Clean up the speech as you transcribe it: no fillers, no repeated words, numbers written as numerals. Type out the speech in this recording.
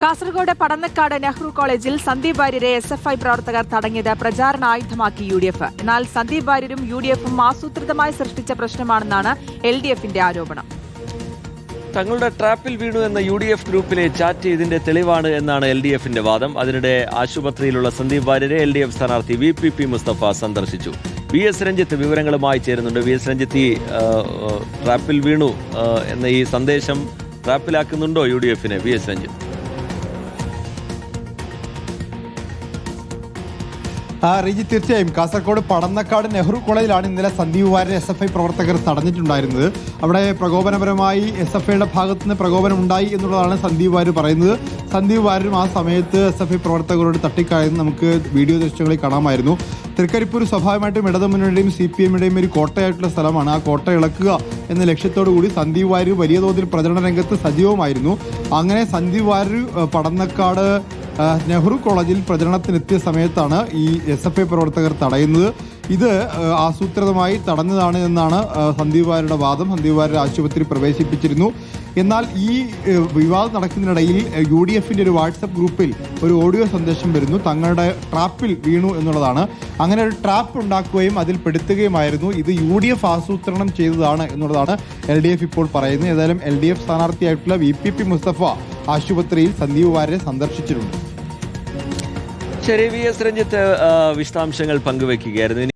കാസർഗോഡ് പടന്നക്കാട് നെഹ്റു കോളേജിൽ സന്ദീപ് വാര്യരെ SFI പ്രവർത്തകർ തടഞ്ഞത് പ്രചാരണ ആയുധമാക്കി UDF. എന്നാൽ സന്ദീപ് വാര്യരും UDFും ആസൂത്രിതമായി സൃഷ്ടിച്ച പ്രശ്നമാണെന്നാണ് LDFന്റെ ആരോപണം. തങ്ങളുടെ ട്രാപ്പിൽ വീണു എന്ന UDF ഗ്രൂപ്പിലെ ചാറ്റ് ഇതിന്റെ തെളിവാണ് എന്നാണ് LDFന്റെ വാദം. അതിനിടെ ആശുപത്രിയിലുള്ള സന്ദീപ് വാര്യരെ LDF സ്ഥാനാർത്ഥി VPP മുസ്തഫ സന്ദർശിച്ചു. VS രഞ്ജിത്ത് വിവരങ്ങളുമായി ചേരുന്നുണ്ട്. VS രഞ്ജിത്ത്, ട്രാപ്പിൽ വീണു എന്ന ഈ സന്ദേശം ട്രാപ്പിലാക്കുന്നുണ്ടോ UDFനെ? VS രഞ്ജിത്ത്. റീജി, തീർച്ചയായും കാസർഗോഡ് പടന്നക്കാട് നെഹ്റു കോളേജിലാണ് ഇന്നലെ സന്ദീപ് വാര്യരെ SFI പ്രവർത്തകർ തടഞ്ഞിട്ടുണ്ടായിരുന്നത്. അവിടെ പ്രകോപനപരമായി SFIയുടെ ഭാഗത്തു നിന്ന് പ്രകോപനം ഉണ്ടായി എന്നുള്ളതാണ് സന്ദീപ് വാര്യർ പറയുന്നത്. സന്ദീപ് വാര്യരും ആ സമയത്ത് SFI പ്രവർത്തകരോട് തട്ടിക്കായെന്ന് നമുക്ക് വീഡിയോ ദൃശ്യങ്ങളിൽ കാണാമായിരുന്നു. തൃക്കരിപ്പൂർ സ്വാഭാവികമായിട്ടും ഇടതുമുന്നണിയുടെയും CPMയുടെയും ഒരു കോട്ടയായിട്ടുള്ള സ്ഥലമാണ്. ആ കോട്ട ഇളക്കുക എന്ന ലക്ഷ്യത്തോടു കൂടി സന്ദീപ് വാര്യർ വലിയ തോതിൽ പ്രചരണ രംഗത്ത് സജീവമായിരുന്നു. അങ്ങനെ സന്ദീപ് വാര്യർ പടന്നക്കാട് നെഹ്റു കോളേജിൽ പ്രചരണത്തിനെത്തിയ സമയത്താണ് ഈ SFI പ്രവർത്തകർ തടയുന്നത്. ഇത് ആസൂത്രിതമായി തടഞ്ഞതാണ് എന്നാണ് സന്ദീപ് വാര്യരുടെ വാദം. സന്ദീപ് വാര്യരെ ആശുപത്രി പ്രവേശിപ്പിച്ചിരുന്നു. എന്നാൽ ഈ വിവാദം നടക്കുന്നതിനിടയിൽ UDFന്റെ ഒരു വാട്സപ്പ് ഗ്രൂപ്പിൽ ഒരു ഓഡിയോ സന്ദേശം വരുന്നു. തങ്ങളുടെ ട്രാപ്പിൽ വീണു എന്നുള്ളതാണ്. അങ്ങനെ ഒരു ട്രാപ്പ് ഉണ്ടാക്കുകയും അതിൽ പെടുത്തുകയുമായിരുന്നു. ഇത് UDF ആസൂത്രണം ചെയ്തതാണ് എന്നുള്ളതാണ് LDF ഇപ്പോൾ പറയുന്നത്. ഏതായാലും LDF സ്ഥാനാർത്ഥിയായിട്ടുള്ള VPP മുസ്തഫ ആശുപത്രിയിൽ സന്ദീപ് വാര്യരെ സന്ദർശിച്ചിട്ടുണ്ട്. ശരി, VS രഞ്ജിത്ത് വിശദാംശങ്ങൾ പങ്കുവയ്ക്കുകയായിരുന്നു.